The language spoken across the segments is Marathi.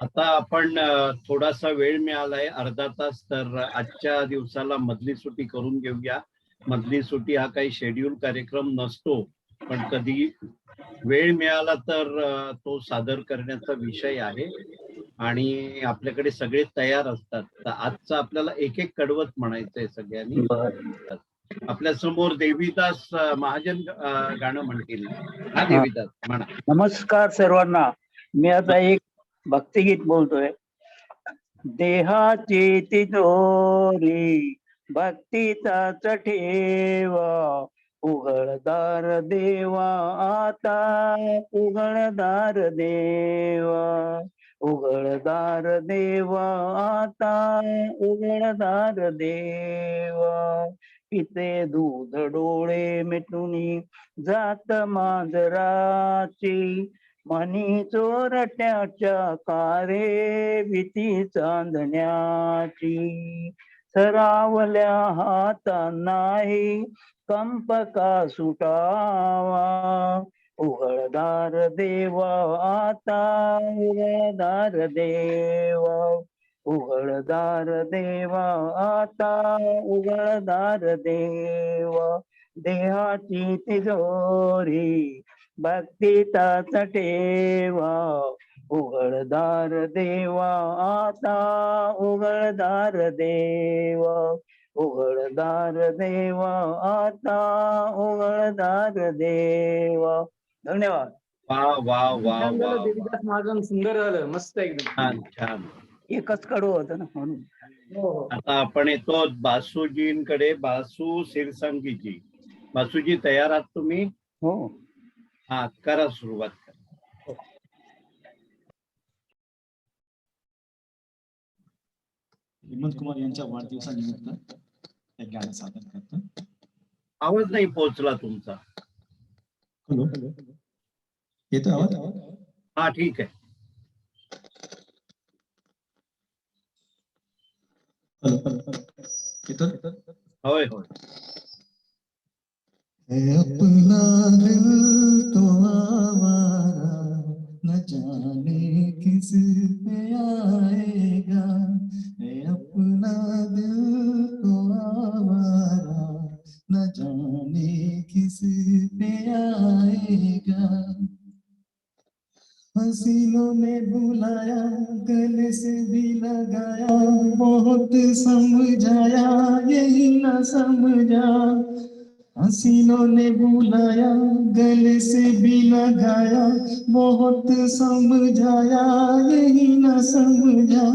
आता आपण थोडासा वेळ मिळालाय, अर्धा तास, तर आजच्या दिवसाला मधली सुट्टी करून घेऊया. मधली सुट्टी हा काही शेड्यूल कार्यक्रम नसतो, पण कधी वेळ मिळाला तर तो सादर करण्याचा विषय आहे आणि आपल्याकडे सगळे तयार असतात. तर आजचं आपल्याला एक एक कडवत म्हणायचंय सगळ्यांनी. आपल्या समोर देवीदास महाजन गाणं म्हणतील. हा हा. देवीदास म्हणा. नमस्कार सर्वांना. मी आता एक भक्तिगीत बोलतोय. देहाची तिजोरी भक्तीचाच ठेवा, उघडदार देवा आता, उघडदार देवा, उघडदार देवा आता, उघडदार देवा. पिते दूध डोळे मिटूनी जात मांजराची, मनी चोरट्याच्या कारे भीती चांदण्याची. सरावल्या हाता नाही कंप का सुटावा, उघडदार देवा आता, उघडदार देवा, उघडदार देवा आता, उघडदार देवा. देहाची तिजोरी भक्तीचाच ठेवा, उघडदार देवा आता, उघडदार देवा, उघडदार देवा आता, उघडदार देवा. धन्यवाद. वा वा वा वा. देवीदास महाजन सुंदर झालं, मस्त एकदम. छान छान. एकच कडू होतं ना म्हणून. आता आपण येतो बासूजींकडे. बासू सिरसंगीजी. बासूजी तयार आहात तुम्ही? हो. हा, करा सुरुवात करा. हेमंत कुमार यांच्या वाढदिवसानिमित्त एक गाणं सादर करतो. आवाज नाही पोहोचला तुमचा. हॅलो, येतो आवाज? हा, ठीक आहे. येतो? होय होय. अपना दिल तो आवारा, न जाने किस पे आएगा. अपना दिल तो आवारा, न जाने किस पे आएगा. हसीनों ने बुलाया, गले से भी लगाया, बहुत समझाया, यही न समझा. हसीनों ने बुलाया, गले से भी लगाया, बहुत समझाया, यही न समझा.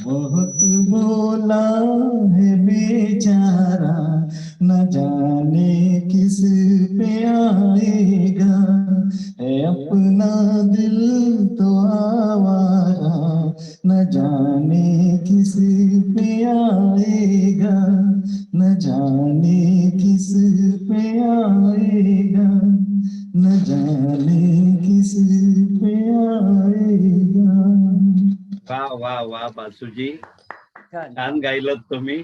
बहुत बोला है बेचारा, न जाने किस पे आएगा. है अपना दिल तो आवारा, न जाने किस पे आएगा, न जाने किस पे आएगा, न जाने किस पे आएगा. वा वा वा बासूजी, छान. छान गायलं तुम्ही.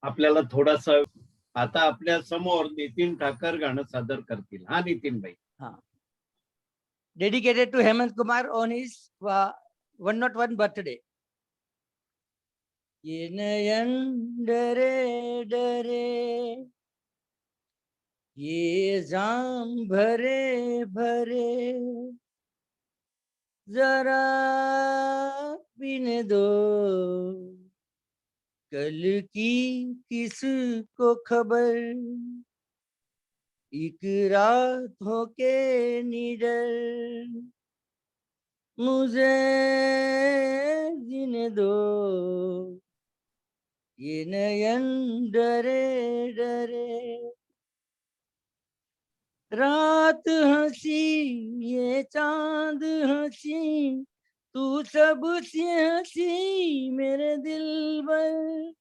आपल्याला थोडासा आता आपल्या समोर नितीन ठाकर गाणं सादर करतील. हा नितीन भाई. Dedicated to Hemant Kumar on his 101 birthday. ये नयन डरे डरे, ये जाम भरे भरे, जरा पीने दो कल की किसको खबर. एक रात हो के निडर, मुझे जीने दो. ये नयन डरे डरे, रात हंसी ये चांद हंसी, तू सबसे हंसी मेरे दिल पर.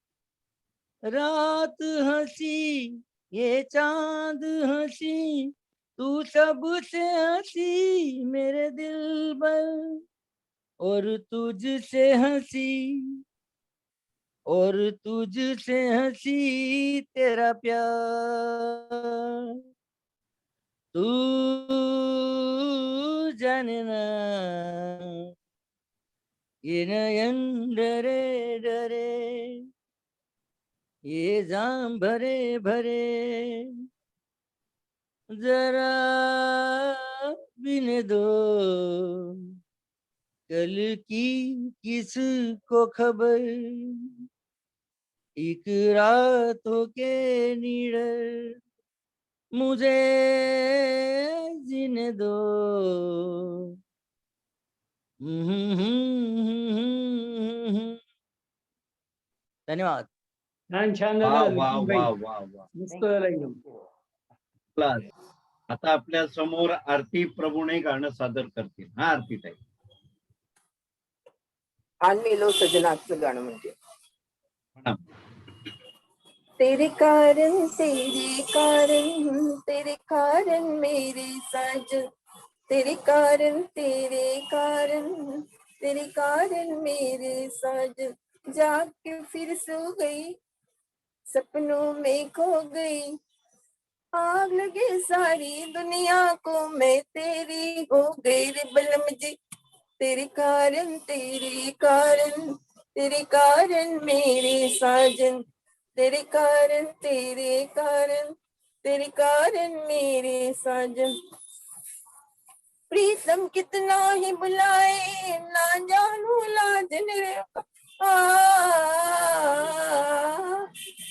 रात हंसी ये चांद हंसी, तू सबसे हंसी मेरे दिल पर. और तुझसे हंसी, और तुझसे हंसी तेरा प्यार. तू जाने ना ये नयन डरे डरे, ये जाम भरे भरे, जरा बिन दो कल की किसको खबर, एक रातों के निडर मुझे जीने दो। धन्यवाद. छान छान वा झालं वा नितीनभाई. वा वा वा. मस्त झालं एकदम. क्लास. आता आपल्या समोर आरती प्रभूणे गाणं सादर करतील. हा आरती ताई. आन मेलो सजनाचं गाणं म्हणजे म्हणा. तेरे कारण मेरे साजन, तेरे कारण मेरे साजन, जाके फिर सो गई, सपनों में खो गई, आग लगे सारी दुनिया को, मैं तेरी हो गई रे बलम जी, तेरे कारण मेरे साजन, तेरे कारण मेरे साजन, प्रीतम कितना ही बुलाए ना जानू लाजन रे,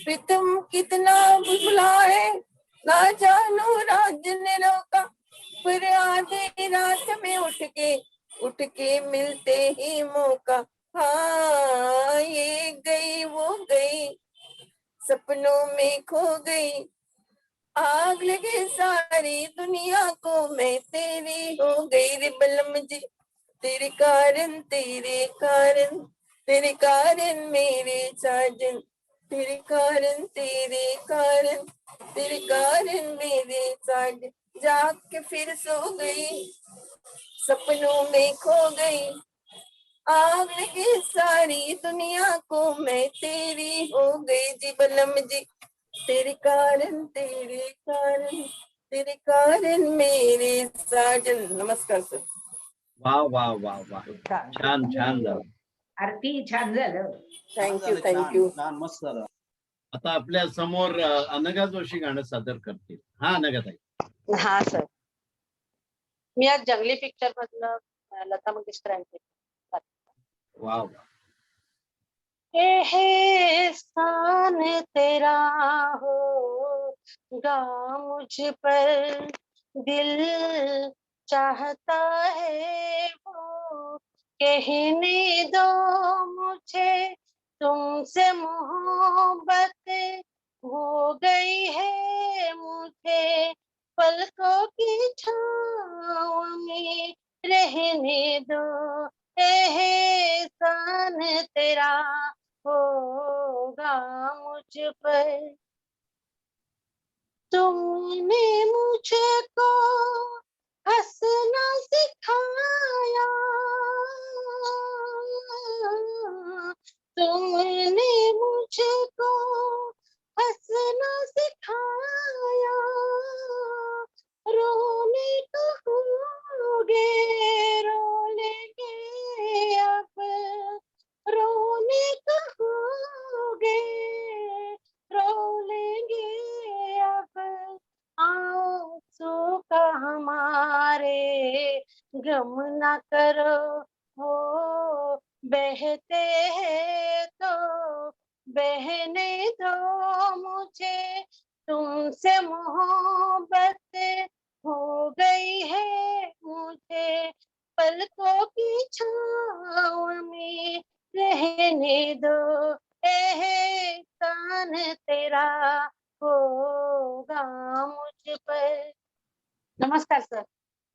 प्रीतम कितना बुलाए ना जानू राजन रोका, पर आधे रात में उठ के मिलते ही मौका, हाँ ये गई वो गई, सपनों में खो गई, आग लगे सारी दुनिया को, मैं तेरी हो गई रे बलम जी, तेरे कारण मेरे साजन, तेरे कारण मेरे साजन, जाग के फिर सो गई, सपनों में खो गई, आग लगी सारी दुनिया को, मैं तेरी हो गई जी बलम जी, तेरे कारण मेरे साजन. नमस्कार सर. वा वा वा वा. छान छान झालं. आरती छान झालं. थँक्यू. मस्त झालं. आता आपल्या समोर अनघा जोशी गाणं सादर करतील. हा अनघा ताई. हा सर, मी आज जंगली पिक्चर मधलं लता मंगेशकर यांचे वा वा. एहसान तेरा होगा मुझ पर, दिल चाहता है वो कहने दो मुझे, तुमसे मोहब्बत हो गई है मुझे, पलकों की छाँव में रहने दो, एहसान तेरा होगा मुझ पर, तुमने मुझको हंसना सिखाया, तुमने मुझको हंसना सिखाया, रोने कहोगे रो लेंगे अब, रोने कहोगे रो लेंगे अब, आंसू का हमारे गम न करो, वो बहते हैं तो बहने दो मुझे, तुमसे मोहब्बत हो गई है मुझे, पलकों की छाँव में रहने दो, एहसान तेरा होगा मुझ पर. नमस्कार सर.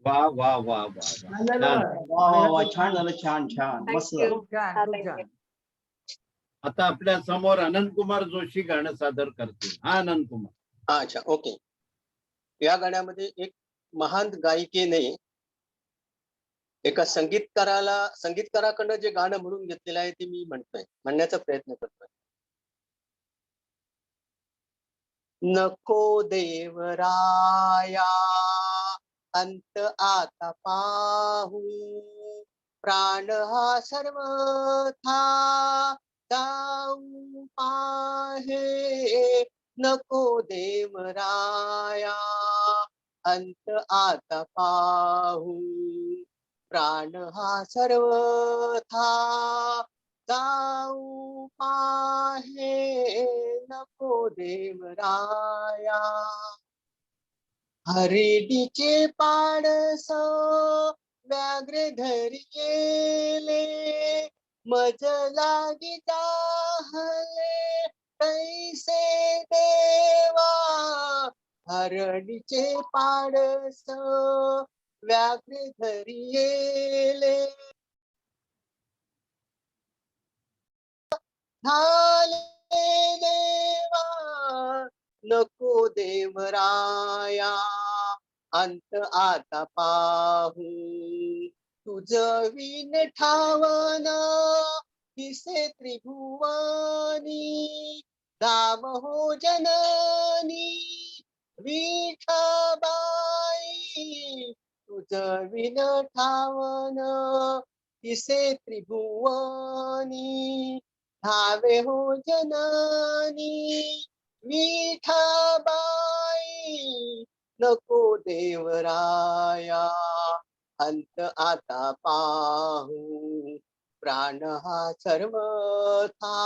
वा वा वा वा. छान झालं छान. बा. वा वा वा. छान झालं. छान छान मस्त झालं. खूप छान, खूप छान. आता आपल्या समोर अनंत कुमार जोशी गाणं सादर करतील. हा अनंत कुमार. अच्छा ओके. या गाण्यामध्ये एक महान गायिकेने एका संगीतकाराकडनं जे गाणं म्हणून घेतलेलं आहे ते मी म्हणण्याचा प्रयत्न करतोय. नको देवराया अंत आता पाहू, प्राण हा सर्वथा जाऊ पाहे, नको देवराया अंत आता पाहू. प्राण हा सर्वथा जाऊ पाहे, नको देवराया. हरिडीचे पाडस व्याघ्र धरी गेले, मज लागी जाहले कैसे देवा. हरडीचे पाडस व्याघ्र धरी गेले, झाले देवा नको देवराया अंत आता पाहू. तुझ विण ठावन दिसे त्रिभुवनी, दाम हो जननी विठाबाई. तुझ विण ठावन दिसे त्रिभुवनी, धावे हो जननी विठाबाई. नको देवराया अंत आता पाहू. प्राण हा सर्वथा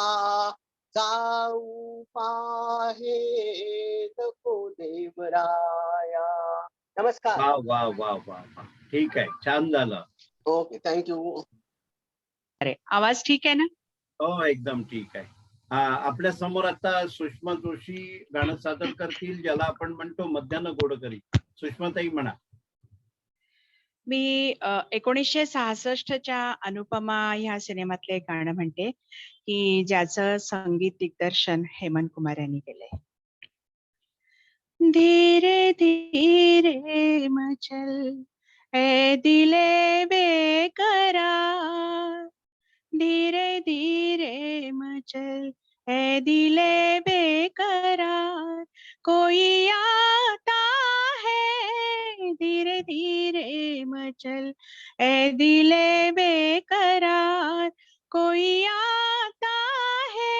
जाऊ पाहे, नको देवराया. नमस्कार. वा वा वा वा वा, ठीक आहे, छान झालं. Okay, thank you. अरे आवाज ठीक आहे ना? हो एकदम ठीक आहे. आपल्या समोर आता सुषमा जोशी गाणं सादर करतील, ज्याला आपण म्हणतो मध्यान्ह गोडकरी. सुषमाताई म्हणा. मी 1966च्या अनुपमा ह्या सिनेमातलं एक गाणं म्हणते की ज्याचं संगीत दिग्दर्शन हेमंत कुमार यांनी केलंय. धीरे धीरे मचल ए दिले बेकरार, धीरे धीरे मचल ए दिले बेकरार, कोई आता है धीरे धीरे मचल ए दिले बेकरार, कोई आता है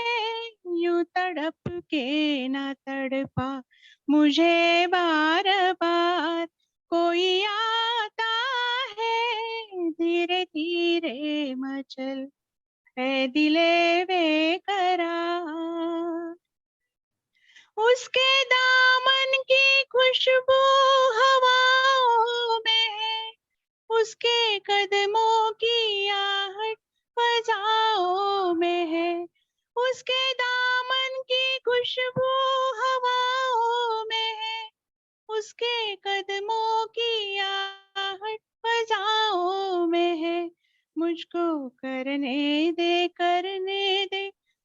यूं तड़प के ना तड़पा मुझे बार बार, कोई आता है धीरे धीरे मचल ए दिले बेकरार. उसके दामन की खुशबू हवाओं में है, उसके कदमों की आहट फजाओं में है, उसके दामन की खुशबू हवाओं में है, उसके कदमों की आहट फजाओं में है. मुझको करने दे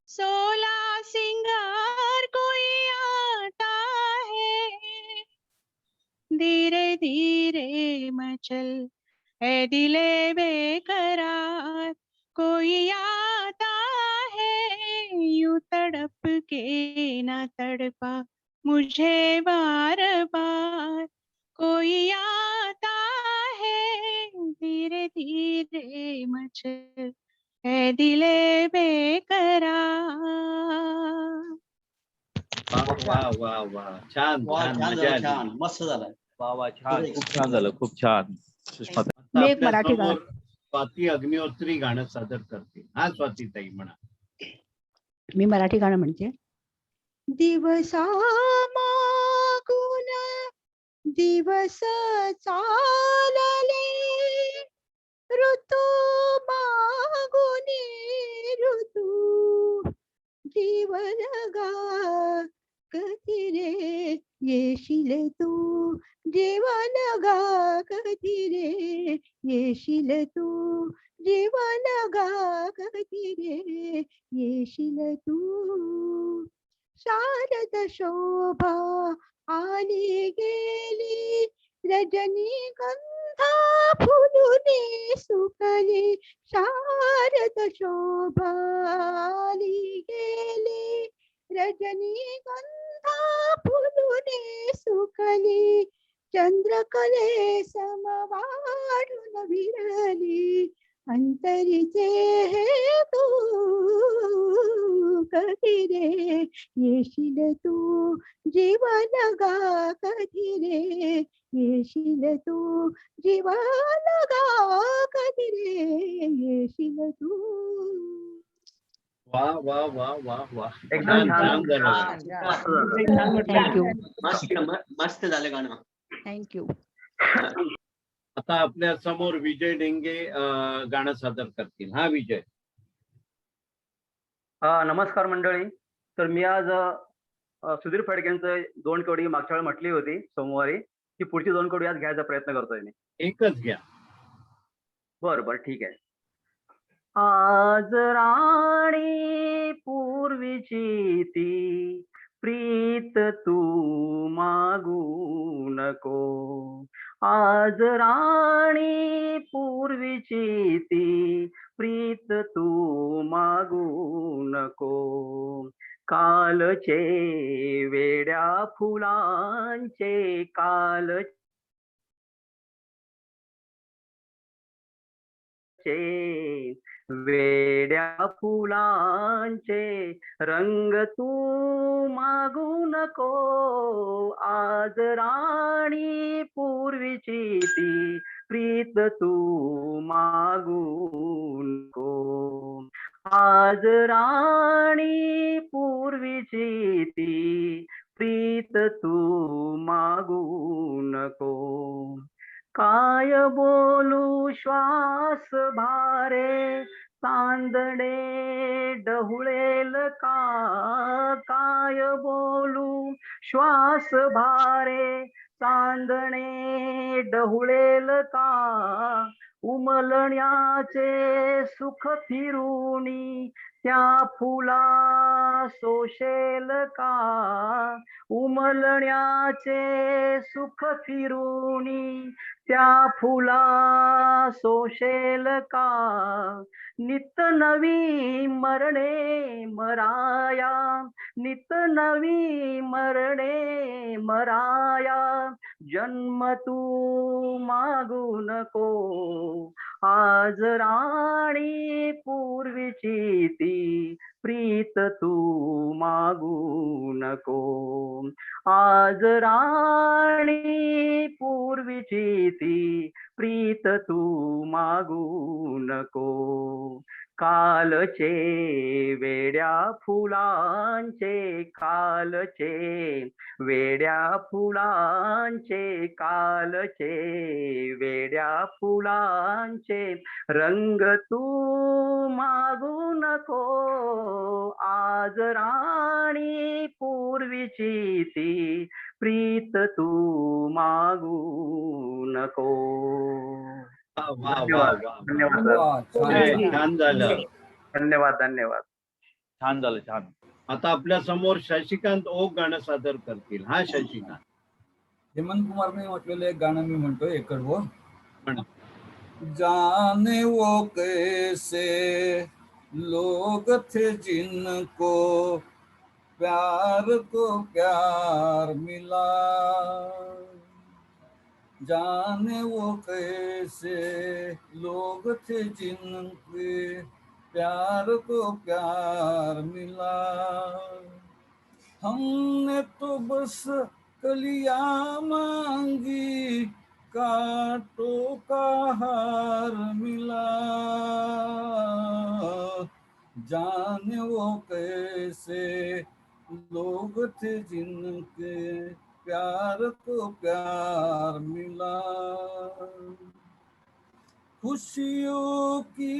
16 सिंगार, कोई आता है धीरे धीरे मचल ए दिले बेकरार, कोई आता है यूं तड़प के ना तड़पा मुझे बार बार, कोई आता है धीरे धीरे मचल ए दिले बेकरार. वा वा वा, छान छान, मजा आली. मस्त झालं. वा वा, छान, खूप छान झालं, खूप छान. सुषमा आता मी एक आपल्या मराठी समोर स्वाती अग्निहोत्री गाणं सादर करते. हा स्वातीताई म्हणा. मी मराठी गाणं म्हणते. दिवसा मागून दिवस चालले, ऋतू मागून ऋतू, जीवन गा कधी रे येशील तू, जीवन गा कधी रे येशील तू, जीवन गा कधी रे येशील तू. शारद शोभा आली गेली, रजनीगंधा फुलुनी सुकली, शारद शोभा आली गेली, रजनीगंधा फुलुनी सुकली, चंद्रकले समवाढून विरली, अंतरीचे हे तू कधी रे येशील तू जीवा लगा कधी रे येशील तू जीवा लगा कधी रे येशील तू. वा वा वा वा वा एकदम छान छान. झालं. थँक्यू मस्त झालं गाणं. थँक्यू. आता आपल्या समोर विजय डेंगे गाणं सादर करतील. हा विजय. नमस्कार मंडळी. तर मी आज सुधीर फडकेंचं 2 कवडी मागच्या वेळी म्हटली होती सोमवारी, की पुढची 2 कवडी आज घ्यायचा प्रयत्न करतोय मी. एकच घ्या. बरं ठीक आहे. आज राणी पूर्वीची ती प्रीत तू मागू नको. आज राणी पूर्वीची ती प्रीत तू मागू नको. कालचे वेड्या फुलांचे वेड्या फुलांचे रंग तू मागू नको. आज राणी पूर्वीची ती प्रीत तू मागू नको. आज राणी पूर्वीची ती प्रीत तू मागू नको. काय बोलू श्वास भारे चांदणे डहुळेल का. काय बोलू श्वास भारे चांदणे डहुळेल का. उमलण्याचे सुख फिरूनी त्या फुला सोशेल का. उमलण्याचे सुख फिरूनी त्या फुला सोशेल का. नित नवी मरणे मराया नित नवी मरणे मराया. जन्म तू मागू नको. आज राणी पूर्वीची ती प्रीत तू मागू नको. आज राणी पूर्वीची ती प्रीत तू मागू नको. कालचे वेड्या फुलांचे वेड्या फुलांचे वेड्या फुलांचे रंग तू मागू नको. आज राणी पूर्वीची ती प्रीत तू मागू नको. वा वा वा. धन्यवाद. छान झालं. धन्यवाद. छान झालं छान. आता आपल्या समोर शशिकांत ओक गाणं सादर करतील. हा शशिकांत. हेमंत कुमारने म्हटलेलं एक गाणं मी म्हणतोय कडवं. म्हणा. जाने वो कैसे लोग थे जिनको प्यार को प्यार मिला. जाने वो कैसे लोग थे जिनके प्यार को प्यार मिला. हमने तो बस कलियां मांगी कांटों का हार मिला. जाने वो कैसे लोग थे जिनके प्यार को प्यार मिला. खुशियों की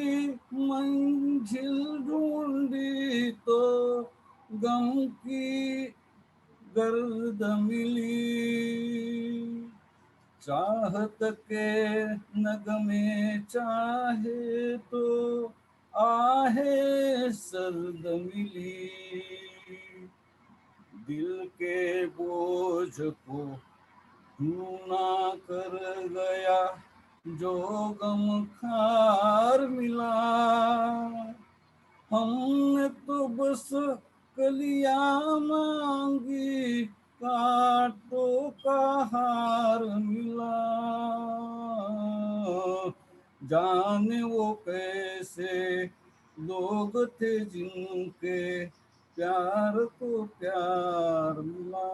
मंजिल ढूंढी तो गम की गर्द मिली. चाहत के नगमे चाहे तो आहे सर्द मिली. दिल के बोझ को ढूंढा कर गया जो गम खार मिला. हमने तो बस कलियां मांगी कांटों का हार मिला. जाने वो कैसे लोग थे जिनके प्यार को प्यार मिला.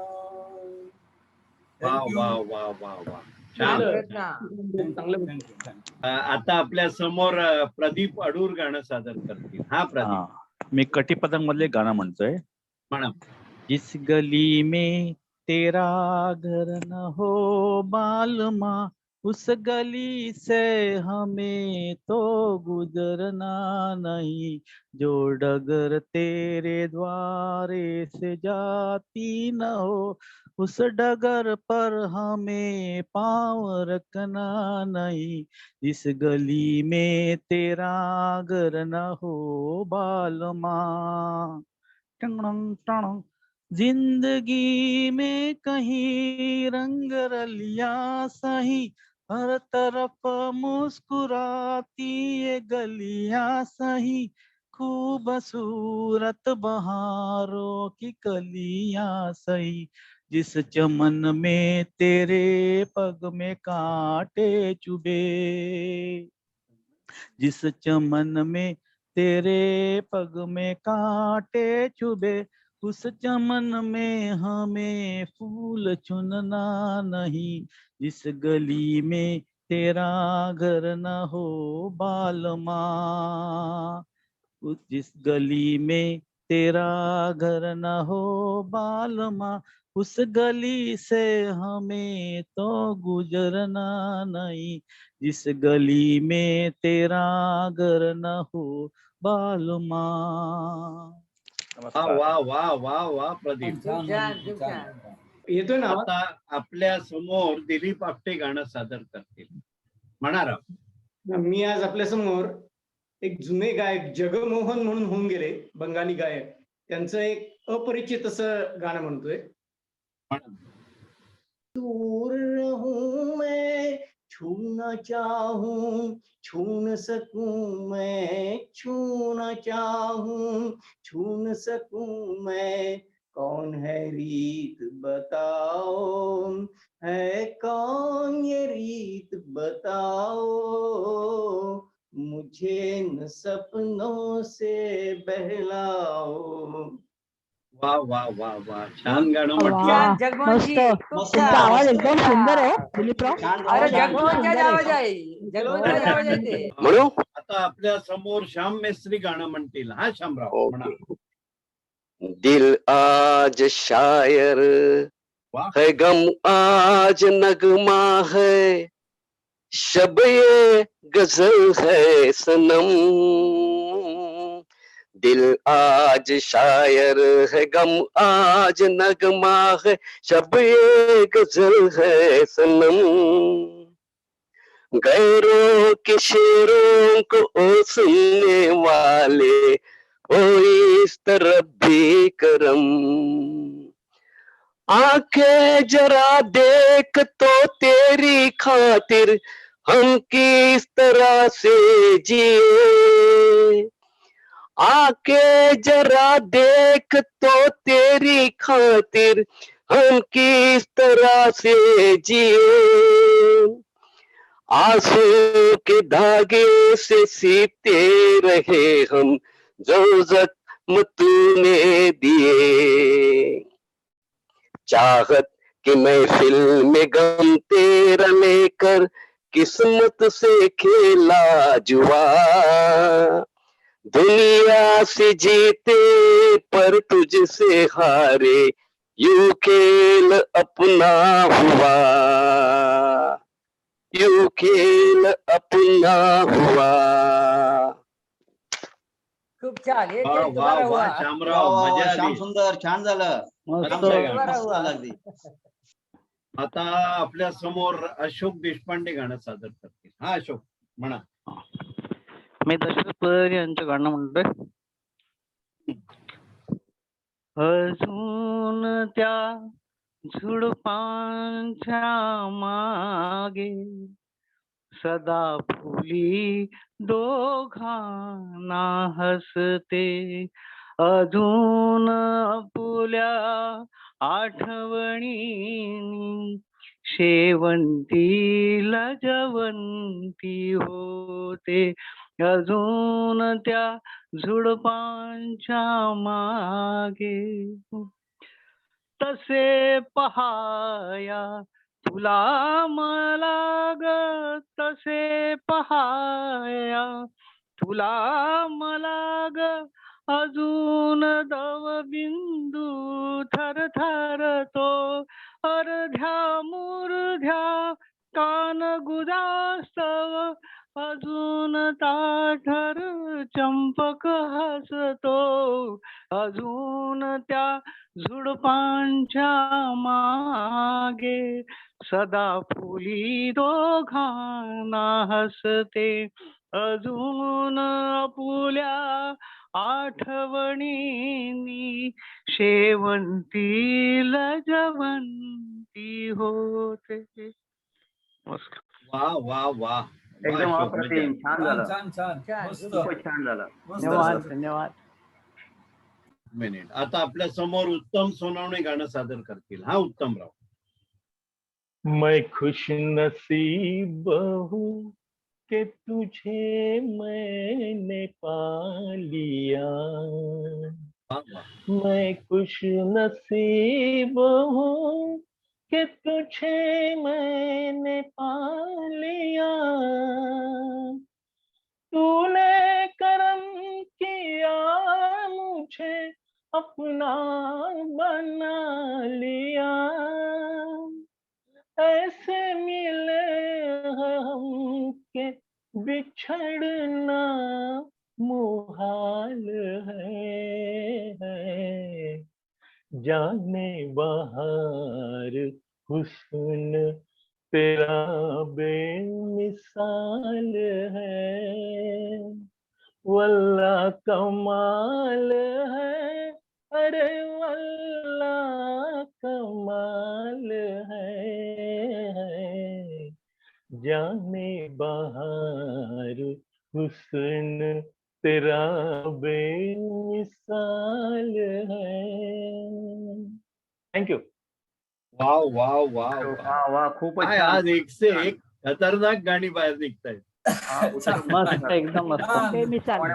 वा Thank you. वा वा वा वा छान. आता आपल्या समोर प्रदीप अडूर गाणं सादर करतील. हा प्रदीप. मी कटीपतंग मधले गाणं म्हणतोय. म्हणा. जिस गली में तेरा घर न हो बालमा, उस गली से हमें तो गुजरना नहीं. जो डगर तेरे द्वारे से जाती न हो, उस डगर पर हमें पाँव रखना नहीं. जिस गली में तेरा घर न हो बालमा. टंग टंग. जिंदगी में कहीं रंग रलिया सही, हर तरफ मुस्कुराती ये गलियां सही. खूबसूरत बहारों की कलियां सही. जिस चमन में तेरे पग में कांटे चुभे, जिस चमन में तेरे पग में कांटे चुभे, उस चमन में हमें फूल चुनना नहीं. जिस गली में तेरा घर न हो बालमा, जिस गली में तेरा घर न हो बालमा, उस गली से हमें तो गुजरना नहीं. जिस गली में तेरा घर न हो बालमा. वा वा वा वा वा प्रदीप. येतोय ना? आता आपल्या समोर दिलीप आपटे गाणं सादर करतील. म्हणा. मी आज आपल्या समोर एक जुने गायक जगमोहन म्हणून होऊन गेले, बंगाली गायक, त्यांचं एक अपरिचित असं गाणं म्हणतोय. दूर रहूं मैं, छूना चाहूं, छू न सकूं मैं, छूना चाहूं, छू न सकूं मैं. कौन है रीत बताओ, है कौन ये रीत बताओ, मुझे न सपनों से बहलाओ. वा वा वा वा छान गाणं वा, म्हटलं. जगमोहनजी, खूप तुमचा छान. आवाज एकदम सुंदर आहे दिलीपराव. अरे जगमोहनचा आवाज आहे, जगमोहनचा आवाज आहे ते. आता आपल्या समोर श्याम मेस्त्री गाणं म्हणतील. हा श्यामराव म्हणा. दिल आज शायर है, गम आज नगमा है, शब ये गजल है सनम. दिल आज शायर है, गम आज नगमा है, शब ये गजल है सनम. गैरों के शेरों को ओ सुनने वाले, ओ इस तरफ भी करम. आंखें जरा देख तो तेरी खातिर हम किस तरह से जिए. आंखें जरा देख तो तेरी खातिर हम किस तरह से जिए. आंसू के धागे से सीते रहे हम, जो जख्म तूने दिए. चाहत की महफिल में गम तेरा लेकर किस्मत से खेला जुआ. दुनिया से जीते पर तुझसे हारे, यूं खेल अपना हुआ, यूं खेल अपना हुआ. खूप छान. हे वा ते वा तुम्हाला वा हुआ. श्यामराव मजा श्याम आली. सुंदर, छान झालं. तुम्हाला हुआ. आता आपल्या समोर अशोक देशपांडे गाणं सादर करतील. हा अशोक म्हणा. मी दशरथ पुजारी यांचं गाणं म्हणतोय. अजून त्या झुडपांच्या मागे सदा फुली दोघांना हसते. अजून आपुल्या आठवणी शेवंती लजवंती होते अजून त्या झुडपांच्या मागे. तसे पहाया तुला मला ग, तसे पहाया तुला मला ग, अजून दवबिंदू थरथरतो अर्ध्या मूर्ध्या कान गुदास्तव, अजून ताठर चंपक हसतो अजून त्या झुडपांच्या मागे. सदा फुली दोघांना हसते अजून आपुल्या आठवणींनी, शेवंती लजवंती होते. नमस्कार. वा वा वा, एकदम अप्रतिम, छान झालं. छान छान मस्त खूपच छान झालं. धन्यवाद धन्यवाद. मिनिट. आता आपल्या समोर उत्तम सोनवणे गाणं सादर करतील. हा उत्तमराव. मैं खुश नसीब हूँ कि तुझे मैंने पा लिया, मैं खुश नसीब हूँ कि तुझे मैंने पा लिया, तूने करम किया मुझे अपना बना लिया, ऐसे मिले हैं हम के बिछड़ना मुहाल है, जाने बहार हुस्न तेरा बेमिसाल है, वल्लाह कमाल है, अरे वल्लाह कमाल है, जाने बहार हुस्न तेरा बेमिसाल है. थँक्यू. वाव वाव वाव वा वा, खूपच काय छान. आज एकसे एक खतरनाक गाणी बाहेर निघतायत. मस्त एकदम मस्त.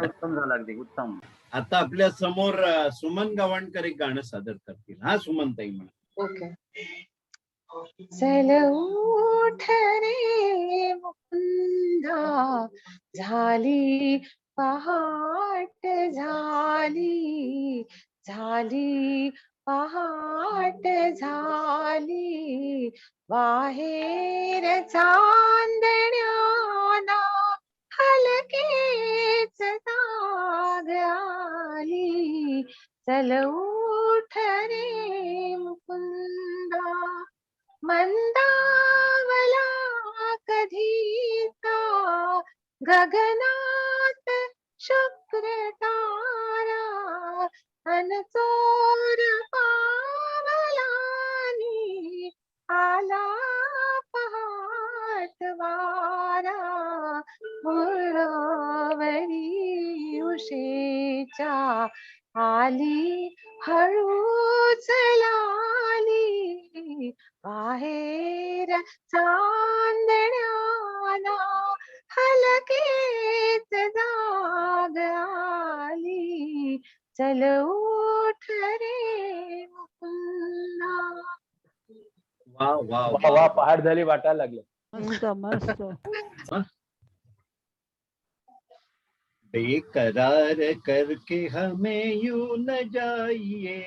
उत्तम झालं, अगदी उत्तम. आता आपल्या समोर सुमन गव्हाणकर एक गाणं सादर करतील. हा सुमनताई म्हणा. ओके. चल उठ रे मुकुंदा, झाली पहाट झाली, झाली पहाट झाली, बाहेर चांदण्याला हलकेच जाग आली. चल उठ रे मुकुंदा, मंदावला कधीचा गगनात शुक्र तारा, अन चोर पावलानी आला पहाट वारा, मुळावरी उशेच्या आली हळूच लाली, बाहेर चांदण्याला हलकेच जाग आली. चल उठ रे मुकुंदा. वा वा वा वा, पहाट झाली वाटायला लागले. मस्त मस्त. बेकरार करके हमें यूं न जाइए,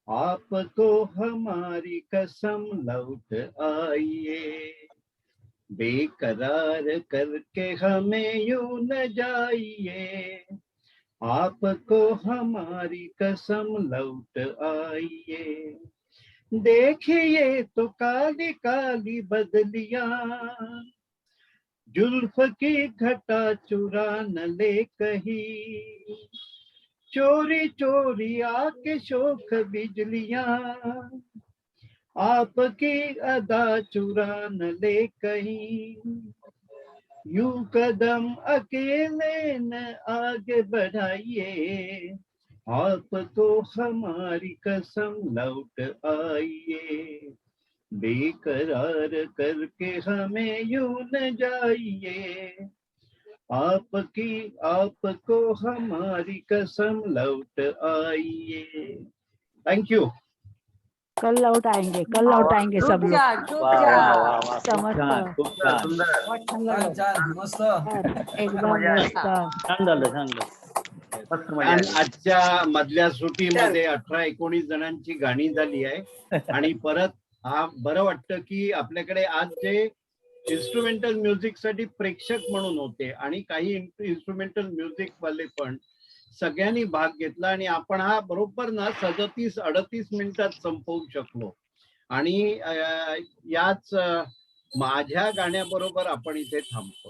आपको हमारी कसम लौट आइए, बेकरार करके हमें यूं न जाइए, आपको हमारी कसम लौट आइए, देखिए तो काली काली बदलियां, जुल्फ की घटा चुरा न ले कहीं, चोरी चोरी आके शोख बिजलियां, आपकी अदा चुरा न ले कहीं, यूं कदम अकेले न आगे बढ़ाइए, आपको हमारी कसम लौट आइए, बेकरार करके हमें यूं न जाइए, आपको हमारी कसम लौट आइए. थँक्यू. कल लौट आएंगे सब लोग. वाह वाह वाह वाह, खूप समजतं. छान, खूप छान. छान छान मस्त एकदम मस्त. छान झालं. आणि आजच्या मधल्या सुटीमध्ये 18-19 जणांची गाणी झाली आहे. आणि परत बरं वाटतं की आपल्याकडे आज जे इन्स्ट्रुमेंटल म्युझिक साठी प्रेक्षक म्हणून होते आणि काही इन्स्ट्रुमेंटल म्युझिक वाले पण सगळ्यांनी भाग घेतला आणि आपण हा बरोबर ना 37-38 मिनिटात संपवू शकलो. आणि याच माझ्या गाण्याबरोबर आपण इथे थांबतो.